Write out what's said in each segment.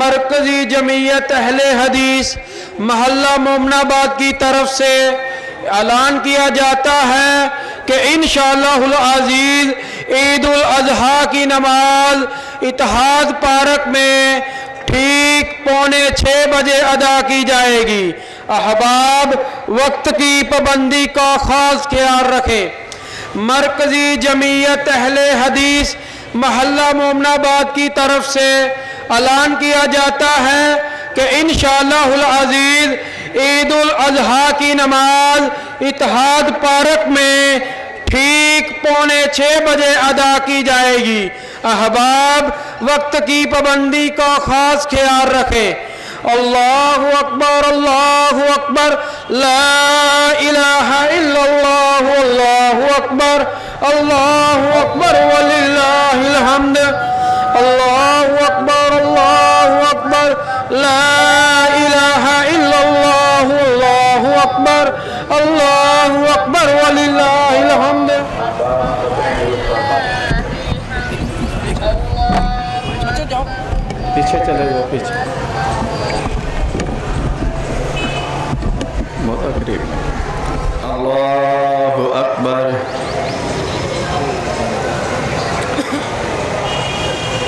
مرکزی جمعیت اہل حدیث محلہ مومن آباد کی طرف سے اعلان کیا جاتا ہے کہ انشاءاللہ العزیز عید الاضحیٰ کی نماز اتحاد پارک میں ٹھیک 5:45 بجے ادا کی جائے گی۔ احباب وقت کی پابندی کا خاص خیال رکھیں۔ مرکزی جمعیت اہل حدیث محلہ مومن آباد کی طرف سے اعلان کیا جاتا ہے کہ انشاءاللہ العزیز عید الاضحیٰ کی نماز اتحاد پارک میں ٹھیک 5:45 بجے ادا کی جائے گی۔ احباب وقت کی پابندی کا خاص خیال رکھیں۔ اللہ اکبر اللہ اکبر لا الہ الا اللہ اللہ اکبر وللہ الحمد اللہ اکبر لا الہ الا اللہ اللہ اکبر وللہ الحمد۔ پیچھے چلے جاؤ، پیچھے بہت قریب۔ اللہ اکبر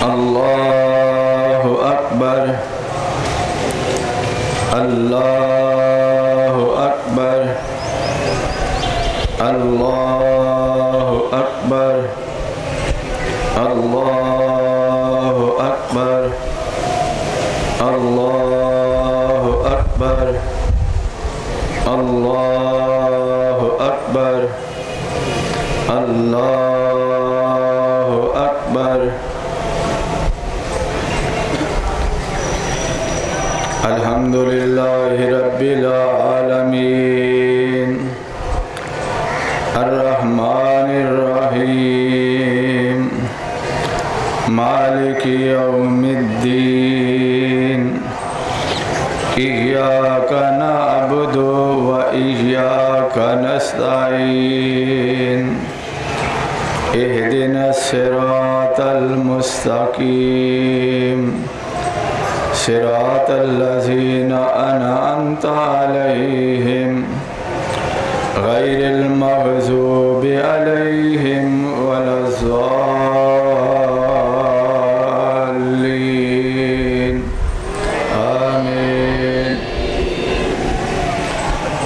اللہ اکبر اللہ اکبر اللہ اکبر اللہ اکبر اللہ اکبر اللہ اکبر اللہ اکبر۔ الحمدللہ رب العالمین الرحمن الرحیم مالک یوم الدین ایاک نعبد و ایاک نستعین اہدنا الصراط المستقیم صراط الذین انعمت علیہم غیر المغضوب علیہم ولا الضالین آمین۔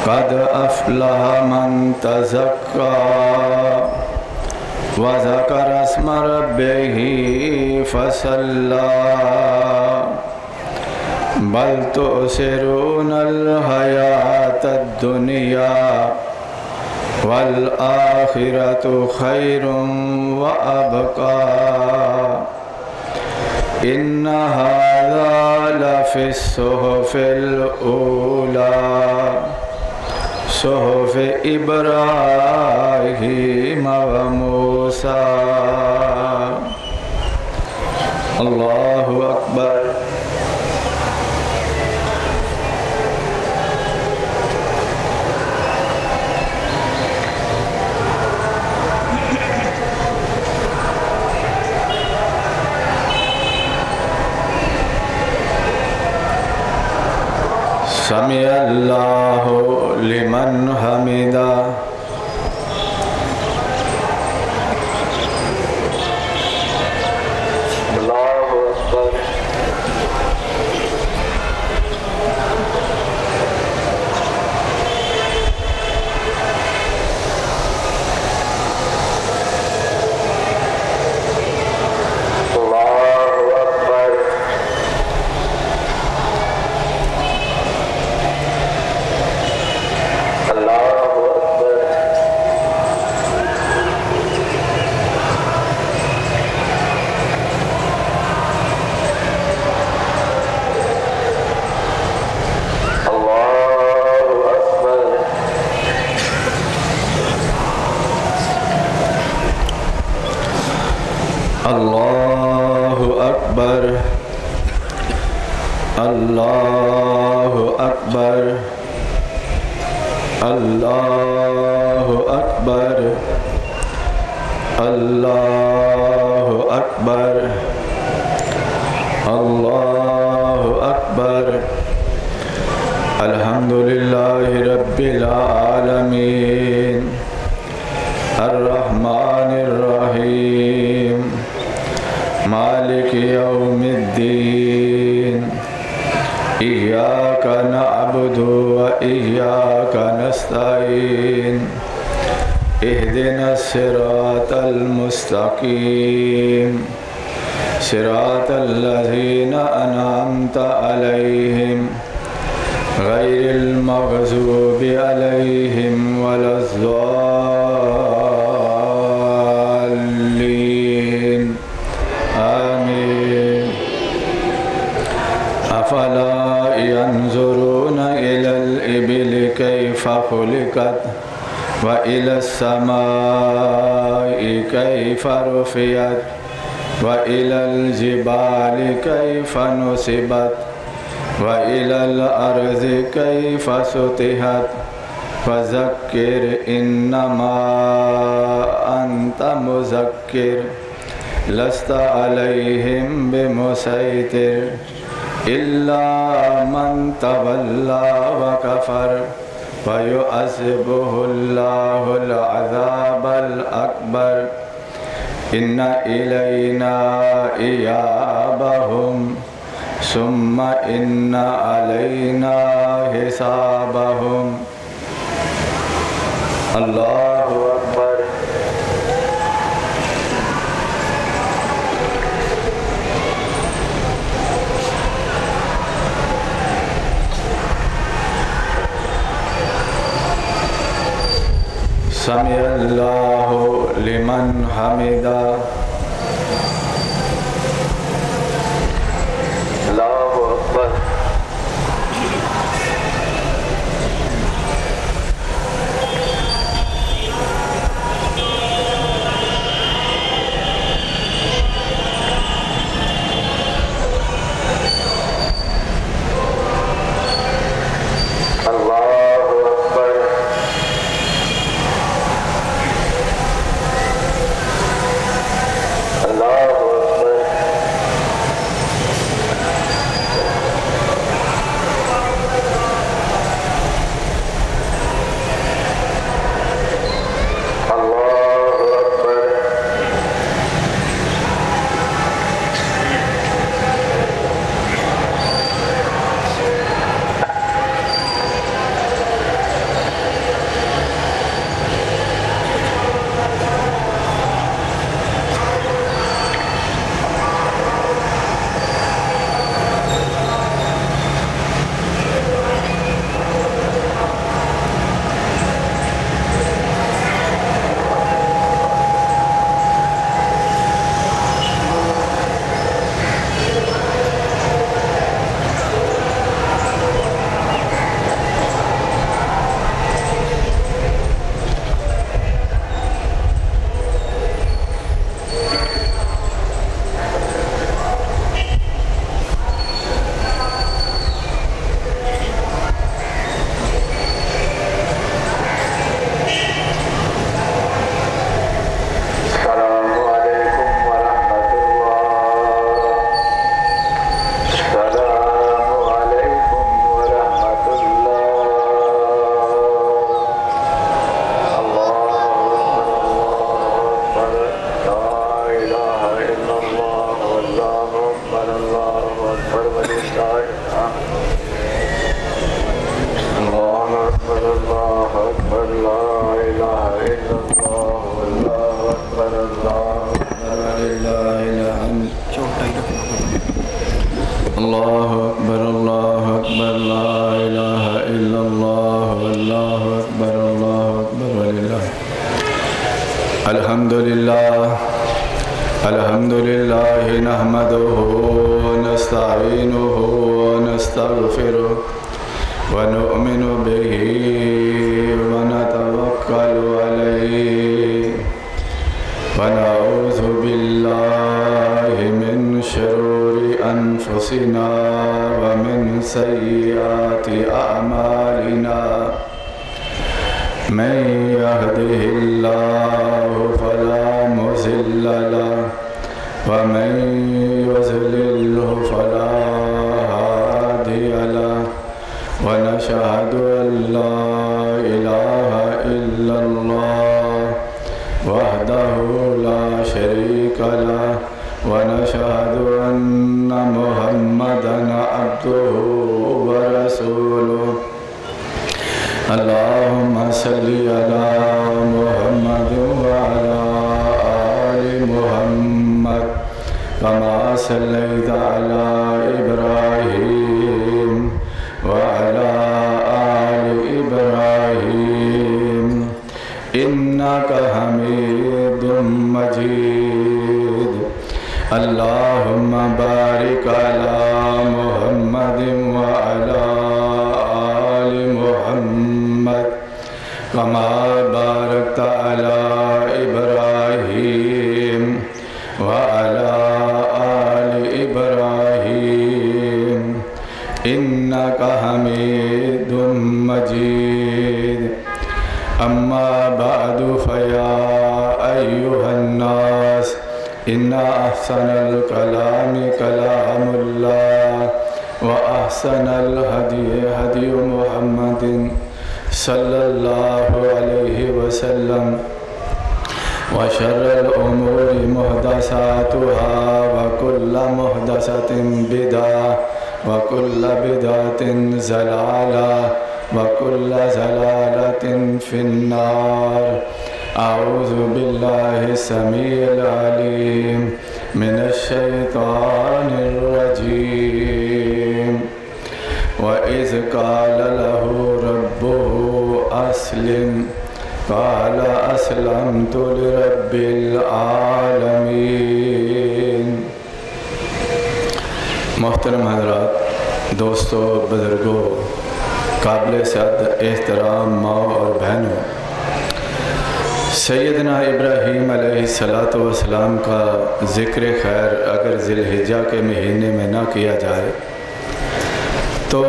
قد افلح من تزکا وذکر اسم ربہ فصلی بل تؤثرون الحیاة الدنیا والآخرة خیر وابقا ان هذا لفی الصحف الاولی صحف ابراہیم وموسیٰ۔ اللہ اکبر۔ سمع اللہ لمن حمدہ۔ اللہ اکبر۔ اللہ اکبر اللہ اکبر اللہ اکبر اللہ اکبر اللہ إياك نعبد وإياك نستعين اهدنا الصراط المستقيم صراط الذين أنعمت عليهم غير المغضوب عليهم ولا الضالين آمين. أفلا ينظرون إلى الإبل كيف خلقت وإلى السماء كيف رفعت وإلى الجبال كيف نصبت وإلى الأرض كيف سطحت فذكر إنما أنت مذكر لست عليهم بمسيطر إلا من تولى وكفر فيعذبه الله العذاب الأكبر إن إلينا إيابهم ثم إن علينا حسابهم. اللہ اکبر. سمع اللہ لمن حمدا. اللہ اکبر. الحمدللہ نحمدہ ونستعینہ ونستغفرہ ونؤمن بہ ونتوکل علیہ ونعوذ باللہ من شرور انفسنا ومن سیئات اعمالنا من يهده الله فلا مضل له ومن يضلل فلا هادي له ونشهد أن لا إله إلا الله وحده لا شريك له ونشهد أن محمدا عبده اللهم صل على محمد وعلى آل محمد كما صليت على إبراهيم وعلى آل إبراهيم إنك حميد مجيد اللهم بارك على محمد وعلى آل محمد كما باركت على إبراهيم وعلى آل إبراهيم إنك حميد مجيد أما بعد فيا أيها الناس إن أحسن الكلام كلام الله وأحسن الهدي هدي محمد صلى الله عليه وسلم وشر الأمور محدثاتها وكل محدثة بدعة وكل بدعة ضلالة وكل ضلالة في النار أعوذ بالله السميع العليم من الشيطان الرجيم وإذ قال له ربه أسلم قال أسلمت لرب العالمين. محترم حضرات، دوستو، بزرگوں، قابل صد احترام ماں اور بہنوں، سیدنا ابراہیم علیہ السلام کا ذکر خیر اگر ذی الحجہ کے مہینے میں نہ کیا جائے تو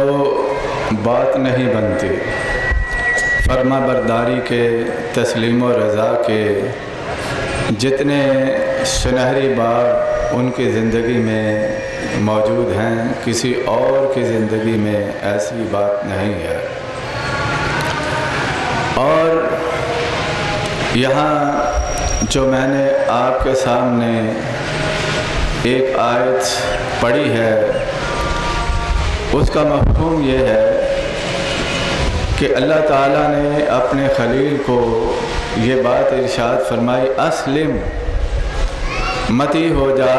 بات نہیں بنتی. فرما برداری کے، تسلیم و رضا کے جتنے سنہری باب ان کی زندگی میں موجود ہیں، کسی اور کی زندگی میں ایسی بات نہیں ہے. اور یہاں جو میں نے آپ کے سامنے ایک آیت پڑھی ہے، اس کا مفہوم یہ ہے کہ اللہ تعالیٰ نے اپنے خلیل کو یہ بات ارشاد فرمائی، اسلم، متی ہو جا،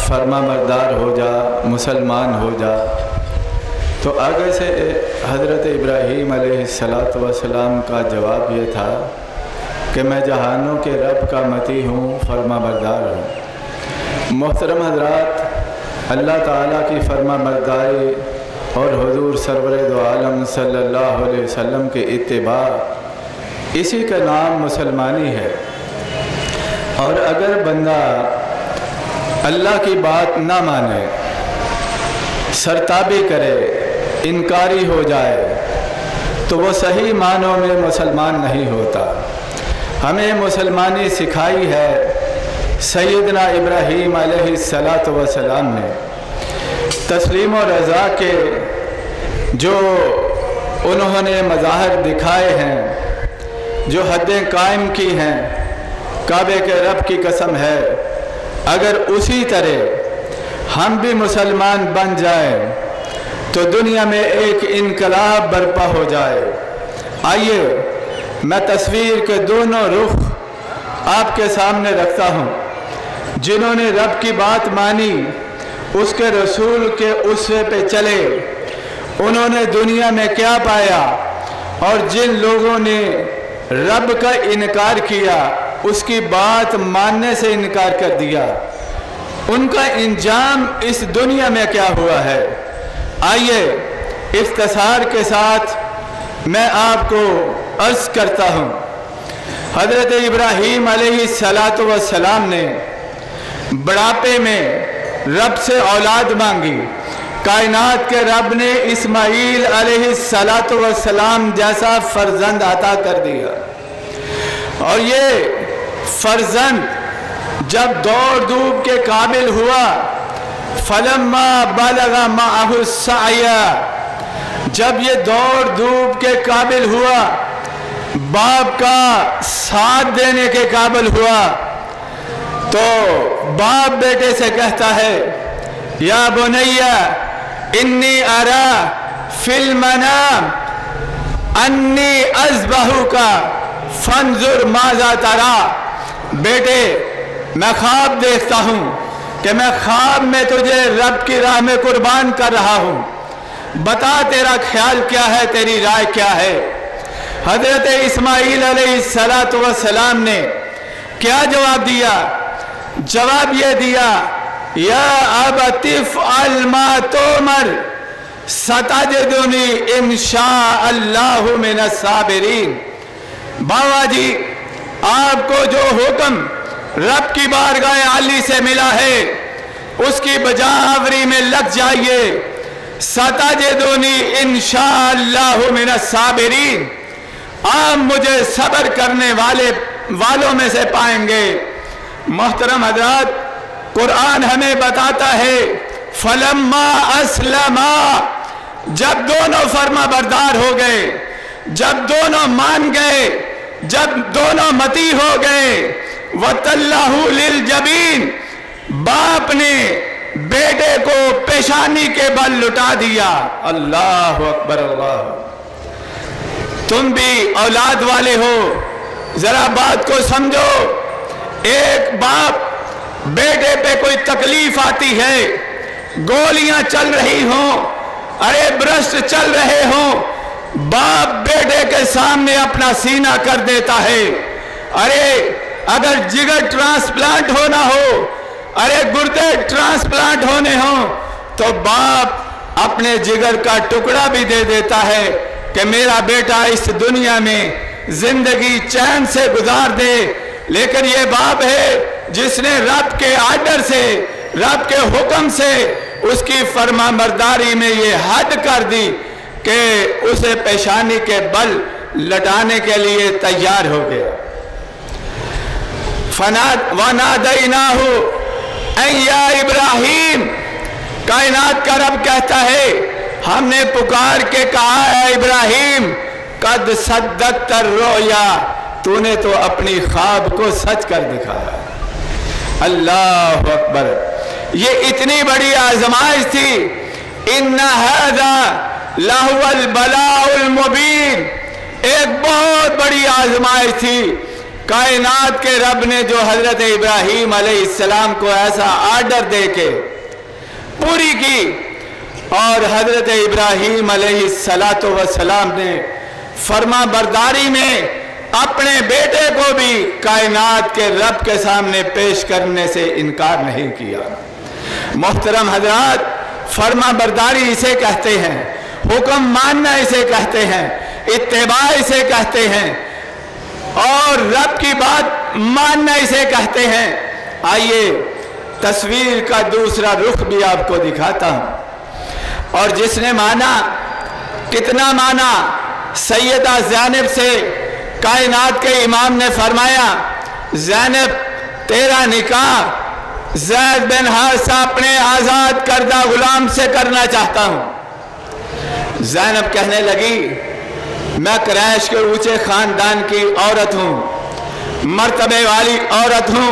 فرما بردار ہو جا، مسلمان ہو جا. تو آگے سے حضرت ابراہیم علیہ السلام کا جواب یہ تھا کہ میں جہانوں کے رب کا متی ہوں، فرما بردار ہوں. محترم حضرات، اللہ تعالیٰ کی فرما برداری اور حضور سرور دو عالم صلی اللہ علیہ وسلم کے اتباع، اسی کا نام مسلمانی ہے. اور اگر بندہ اللہ کی بات نہ مانے، سرتابی کرے، انکاری ہو جائے، تو وہ صحیح معنوں میں مسلمان نہیں ہوتا. ہمیں مسلمانی سکھائی ہے سیدنا ابراہیم علیہ السلام نے. تسلیم و رضا کے جو انہوں نے مظاہر دکھائے ہیں، جو حدیں قائم کی ہیں، کعبے کے رب کی قسم ہے اگر اسی طرح ہم بھی مسلمان بن جائیں تو دنیا میں ایک انقلاب برپا ہو جائے. آئیے میں تصویر کے دونوں رخ آپ کے سامنے رکھتا ہوں. جنہوں نے رب کی بات مانی، اس کے رسول کے اسوے پہ چلے، انہوں نے دنیا میں کیا پایا، اور جن لوگوں نے رب کا انکار کیا، اس کی بات ماننے سے انکار کر دیا، ان کا انجام اس دنیا میں کیا ہوا ہے. آئیے اختصار کے ساتھ میں آپ کو عرض کرتا ہوں. حضرت ابراہیم علیہ السلام نے بڑھاپے میں رب سے اولاد مانگی. کائنات کے رب نے اسماعیل علیہ السلام جیسا فرزند عطا کر دیا، اور یہ فرزند جب دوڑ دھوپ کے قابل ہوا، فلما بلغ معہ السعی، جب یہ دوڑ دھوپ کے قابل ہوا، باپ کا ساتھ دینے کے قابل ہوا، تو باپ بیٹے سے کہتا ہے، یا بنیہ انی ارا فی المنام अन्नी अज़बहू का फंजुर माज़ा तरा, बेटे मैं ख्वाब देखता हूँ कि मैं ख्वाब में तुझे रब की राह में कुर्बान कर रहा हूँ, बता तेरा ख्याल क्या है, तेरी राय क्या है। हज़रत इस्माईल अलैहिस्सलातु वस्सलाम ने क्या जवाब दिया? जवाब ये दिया, या अबतिफ अल मा तुमर सतजदुनी इंशाअल्लाहु मिनस साबिरीन। बाबा जी, आपको जो हुक्म रब की बारगाह आली से मिला है उसकी बजावरी में लग जाइए। सतजदुनी इंशाअल्लाहु मिनस साबिरीन, आप मुझे सब्र करने वालों में से पाएंगे। मोहतरम हज़रात, कुरान हमें बताता है फलम्मा अस्लमा, जब दोनों फर्मा बरदार हो गए, जब दोनों मान गए, जब दोनों मती हो गए, वतल्लाहु लिल जबीन, बाप ने बेटे को पेशानी के बल लुटा दिया। अल्लाह अकबर अल्लाह। तुम भी औलाद वाले हो, जरा बात को समझो। एक बाप बेटे पे कोई तकलीफ आती है, गोलियां चल रही हों, अरे ब्रस्ट चल रहे हों, बाप बेटे के सामने अपना सीना कर देता है। अरे अगर जिगर ट्रांसप्लांट होना हो, अरे गुर्दे ट्रांसप्लांट होने हो, तो बाप अपने जिगर का टुकड़ा भी दे देता है कि मेरा बेटा इस दुनिया में जिंदगी चैन से गुजार दे। लेकिन ये बाप है जिसने रब के आर्डर से, रब के हुक्म से उसकी फरमाबरदारी में ये हद कर दी कि उसे पेशानी के बल लटाने के लिए तैयार हो गया। वनादैनाहु या इब्राहिम, कायनात का रब कहता है हमने पुकार के कहा है इब्राहिम, कद सद्दक़त रोया, तूने तो अपनी ख्वाब को सच कर दिखाया। अल्लाह अकबर। ये इतनी बड़ी आजमाइश थी। इन्ना हाज़ा लहुवल बलाउल मुबीन, एक बहुत बड़ी आजमाइश थी। कायनात के रब ने जो हजरत इब्राहीम अलैहिस्सलाम को ऐसा आर्डर दे के पूरी की, और हजरत इब्राहीम अलैहिस्सलातु वस्सलाम ने फर्मा बरदारी में अपने बेटे को भी कायनात के रब के सामने पेश करने से इनकार नहीं किया। मोहतरम हजरात, फर्मा बरदारी इसे कहते हैं, हुक्म मानना इसे कहते हैं, इत्तेबा इसे कहते हैं, और रब की बात मानना इसे कहते हैं। आइए तस्वीर का दूसरा रुख भी आपको दिखाता हूं। और जिसने माना, कितना माना, सैयदा ज़ैनब से कायनात के इमाम ने फरमाया, ज़ैनब तेरा निकाह ज़ैद बिन हारिसा अपने आज़ाद करदा गुलाम से करना चाहता हूँ। ज़ैनब कहने लगी, मैं कुरैश के ऊंचे ख़ानदान की औरत हूँ, मर्तबे वाली औरत हूँ,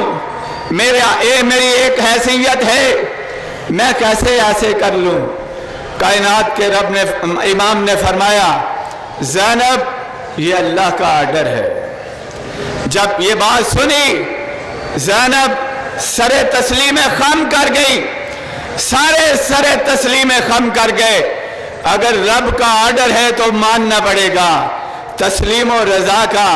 मेरी एक हैसियत है, मैं कैसे ऐसे कर लूँ। कायनात के रब ने, इमाम ने फरमाया, ज़ैनब ये अल्लाह का आर्डर है। जब ये बात सुनी, ज़ैनब सरे तस्लीम खम कर गई, सारे सरे तस्लीम खम कर गए। अगर रब का आर्डर है तो मानना पड़ेगा। तस्लीम और रज़ा का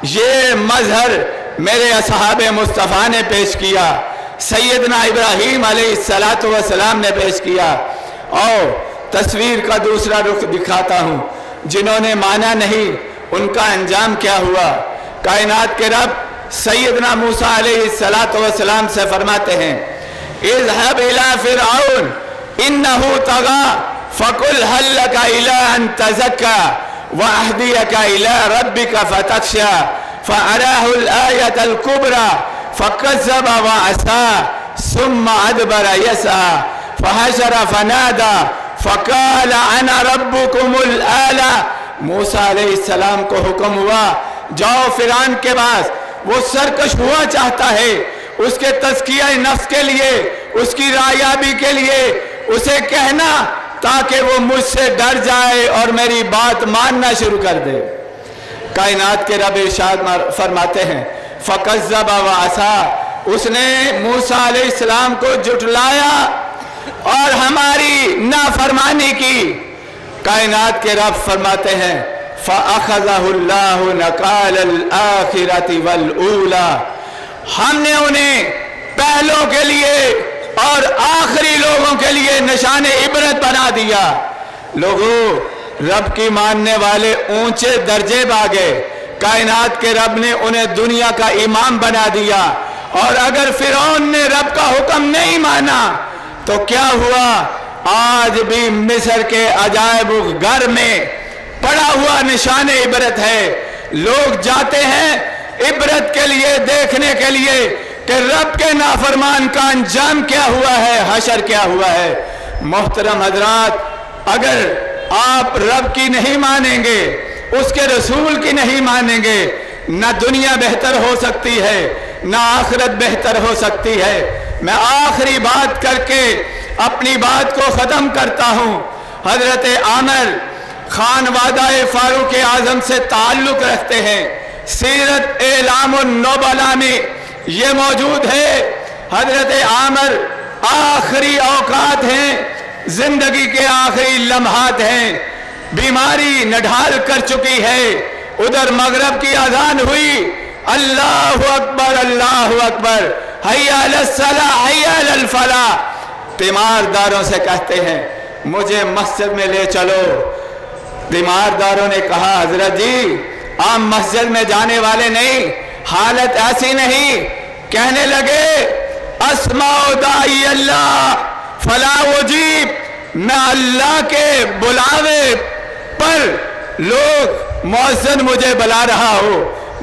ये मजहर मेरे असहाबे मुस्तफ़ा ने पेश किया, सैयदना इब्राहीम अलैहिस्सलातु वस्सलाम ने पेश किया। और तस्वीर का दूसरा रुख दिखाता हूँ, जिन्होंने माना नहीं उनका अंजाम क्या हुआ। कायनात के रब सैयदना मूसा अलैहिस्सलातु वस्सलाम से फरमाते हैं, इज़हब इला फ़िरऔन इन्नहु तग़ा फ़कुल हल लका इला अन तज़क्का व अहदियका इला रब्बिका फ़तख़्शा फ़अराहुल आयतल कुबरा फ़कज़्ज़ब व असा सुम्मा अदबर यसा फ़हशर फ़नादा फ़क़ाल अना रब्बुकुमुल आला। मूसा अलैहिस्सलाम को हुक्म हुआ, जाओ फ़िरौन के पास, वो सरकश हुआ चाहता है, उसके तज़किया नफ्स के लिए, उसकी रायाबी के लिए उसे कहना ताकि वो मुझसे डर जाए और मेरी बात मानना शुरू कर दे। कायनात के रब इरशाद फरमाते हैं फ़कज़्ज़ब व असा, उसने मूसा अलैहिस्सलाम को झुठलाया और हमारी नाफरमानी की। कायनात के रब फरमाते हैं फ़अख़ज़हुल्लाहु नकालल आखिरति वल ऊला, हमने उन्हें पहलों के लिए और आखिरी लोगों के लिए निशाने इबरत बना दिया। लोगों, रब की मानने वाले ऊंचे दर्जे पागे, कायनात के रब ने उन्हें दुनिया का इमाम बना दिया। और अगर फिरौन ने रब का हुक्म नहीं माना तो क्या हुआ? आज भी मिस्र के अजायब घर में पड़ा हुआ निशान इबरत है। लोग जाते हैं इबरत के लिए, देखने के लिए कि रब के नाफरमान का अंजाम क्या हुआ है, हशर क्या हुआ है। मोहतरम हजरात, अगर आप रब की नहीं मानेंगे, उसके रसूल की नहीं मानेंगे, ना दुनिया बेहतर हो सकती है, ना आखिरत बेहतर हो सकती है। मैं आखिरी बात करके अपनी बात को ख़त्म करता हूँ। हजरत आमिर खान वादाए फारूक आज़म से ताल्लुक़ रखते हैं। सीरत एलामुन नुबला में ये मौजूद है। हजरत आमिर आखिरी औकात हैं, जिंदगी के आखिरी लम्हात हैं, बीमारी नढाल कर चुकी है। उधर मगरब की अजान हुई, अल्लाहु अकबर अल्लाहु अकबर, हय्या अलस सलाह हय्या अलल फलाह। तीमारदारों से कहते हैं मुझे मस्जिद में ले चलो। तीमारदारों ने कहा हजरत जी, आम मस्जिद में जाने वाले नहीं, हालत ऐसी नहीं। कहने लगे अस्माउ दाई अल्लाह फला वजीब, मैं अल्लाह के बुलावे पर लोग मुअज्जिन मुझे बुला रहा हो,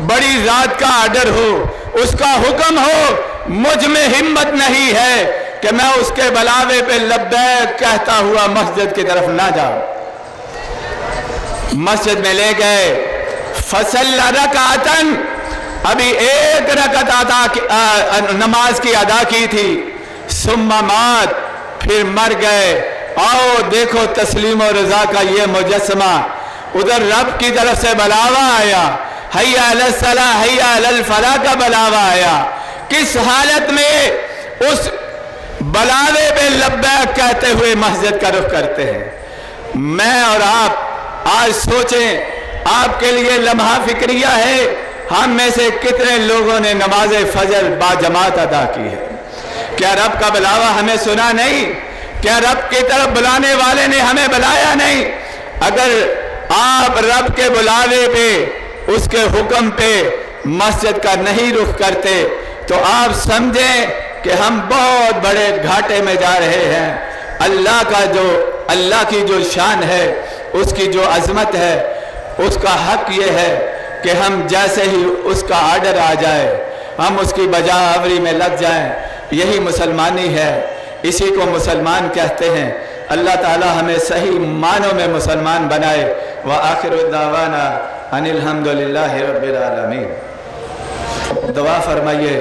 बड़ी जात का आर्डर हो, उसका हुक्म हो, मुझ में हिम्मत नहीं है कि मैं उसके बुलावे पे लब्बैक कहता हुआ मस्जिद की तरफ ना जाऊं। मस्जिद में ले गए, फसल्ला रकातन, अभी एक रकत नमाज की अदा की थी, सुम्मा मात, फिर मर गए। आओ देखो तस्लीम और रजा का ये मुजस्समा। उधर रब की तरफ से बुलावा आया, हय्या अलस सलाह हय्या अलल फलाह का बुलावा आया। किस हालत में उस बुलावे पे लब्बैक कहते हुए मस्जिद का रुख करते हैं। मैं और आप आज सोचें, आपके लिए लम्हा फिक्रिया है, हम में से कितने लोगों ने नमाज फजर बाजमात अदा की है? क्या रब का बुलावा हमें सुना नहीं? क्या रब की तरफ बुलाने वाले ने हमें बुलाया नहीं? अगर आप रब के बुलावे पे, उसके हुक्म पे मस्जिद का नहीं रुख करते तो आप समझें कि हम बहुत बड़े घाटे में जा रहे हैं। अल्लाह की जो शान है, उसकी जो अजमत है, उसका हक ये है कि हम जैसे ही उसका आर्डर आ जाए हम उसकी बजावरी में लग जाएं। यही मुसलमानी है, इसी को मुसलमान कहते हैं। अल्लाह ताला हमें सही मानों में मुसलमान बनाए। व आखिरु दावाना अनिल हम्दुलिल्लाहि रब्बिल आलमीन। दुआ फरमाइए,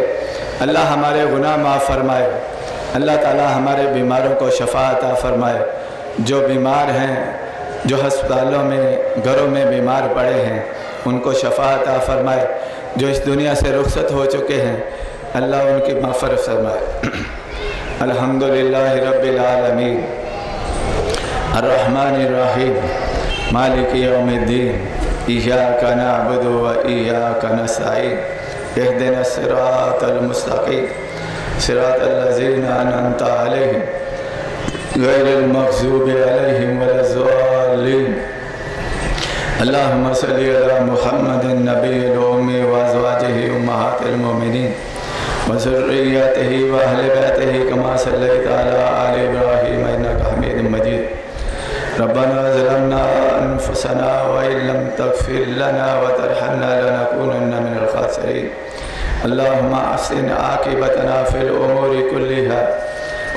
अल्लाह हमारे गुनाह माफ़ फरमाए, अल्लाह ताला हमारे बीमारों को शफा अता फरमाए। जो बीमार हैं, जो हस्पतालों में, घरों में बीमार पड़े हैं, उनको शफा अता फरमाए। जो इस दुनिया से रुखसत हो चुके हैं, अल्लाह उनकी मग़फ़िरत फरमाए। अल्हम्दुलिल्लाहि रब्बिल आलमीन, अर्रहमानिर रहीम, मालिकि यौमिद्दीन, इय्याका नअबुदु व इय्याका नस्तईन, इहदिनस सिरातल मुस्तक़ीम, सिरातल लज़ीना अनअमता अलैहिम, गैरिल मग़ज़ूबि अलैहिम वलज़्ज़ालिन। अल्लाहुम्मा सल्लि अला मुहम्मदिन नबिय्यिल उम्मी व अज़वाजिहि उम्महातिल मुमिनीन व ज़ुर्रिय्यतिहि व अहलि बैतिहि कमा सल्लैता अला आलि इब्राहीम इन्नका हमीदुम मजीद। रब्बना ज़लमना अनफुसना व इल्लम तग़फ़िर लना व तरहमना लनकूनन्ना मिनल ख़ासिरीन। अल्लाहुम्मा अहसिन आक़िबतना फ़िल उमूरि कुल्लिहा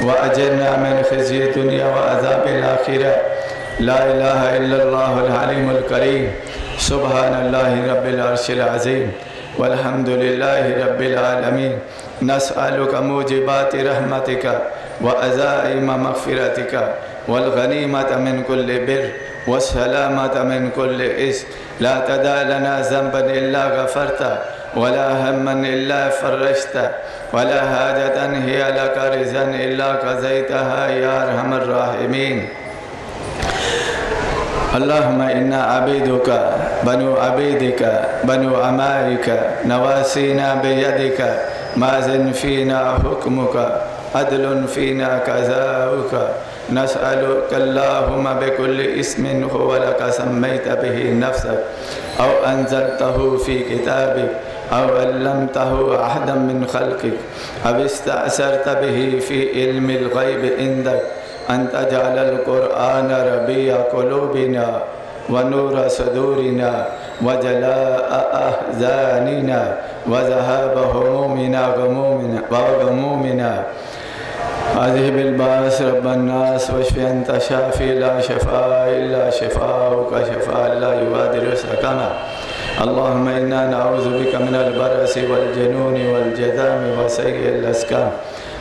व अजिरना मिन ख़िज़्यि दुनिया व अज़ाबिल आख़िरह। ला इलाहा इल्लल्लाहुल अलीमुल करीम, सुब्हानल्लाहि रब्बिल अर्शिल अज़ीम, वल्हम्दुलिल्लाहि रब्बिल आलमीन। नस्अलुका मूजिबाति रहमतिका व अज़ाइम मग़फ़िरतिका والغنيمة من كل بر والسلامة من كل إثم. لا تدع لنا ذنبا إلا غفرته ولا هما إلا فرجته ولا حاجة هي لك رضا إلا قضيتها يا أرحم الراحمين. اللهم إنا عبيدك بنو عبيدك بنو أمائك نواسينا بيدك ماض فينا حكمك عدل فينا قضاؤك. نسألك اللهم بكل اسم هو لك سميت به نفسك أو أنزلته في كتابك أو علمته أحدا من خلقك أو استأثرت به في علم الغيب عندك أن تجعل القرآن ربيع قلوبنا ونور صدورنا وجلاء أحزاننا وذهاب همومنا وغمومنا. أذهب الباس رب الناس واشف أنت شافي لا شفاء إلا شفاؤك شفاء لا يغادر سقما. اللهم إنا نعوذ بك من البرص والجنون والجذام وسيء الأسقام.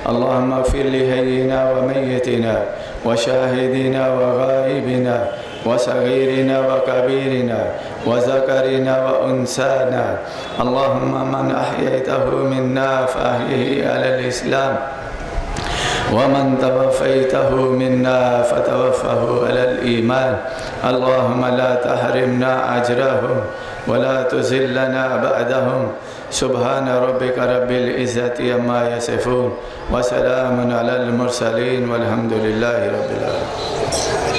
اللهم اغفر لحينا وميتنا وشاهدنا وغائبنا وصغيرنا وكبيرنا وذكرنا وأنثانا. اللهم من أحييته منا فأحيه على الإسلام ومن توفيته منا فتوفه على الإيمان. اللهم لا تحرمنا أجرهم ولا تذلنا بعدهم. سبحان ربك رب العزة عما يصفون وسلام على المرسلين والحمد لله رب العالمين.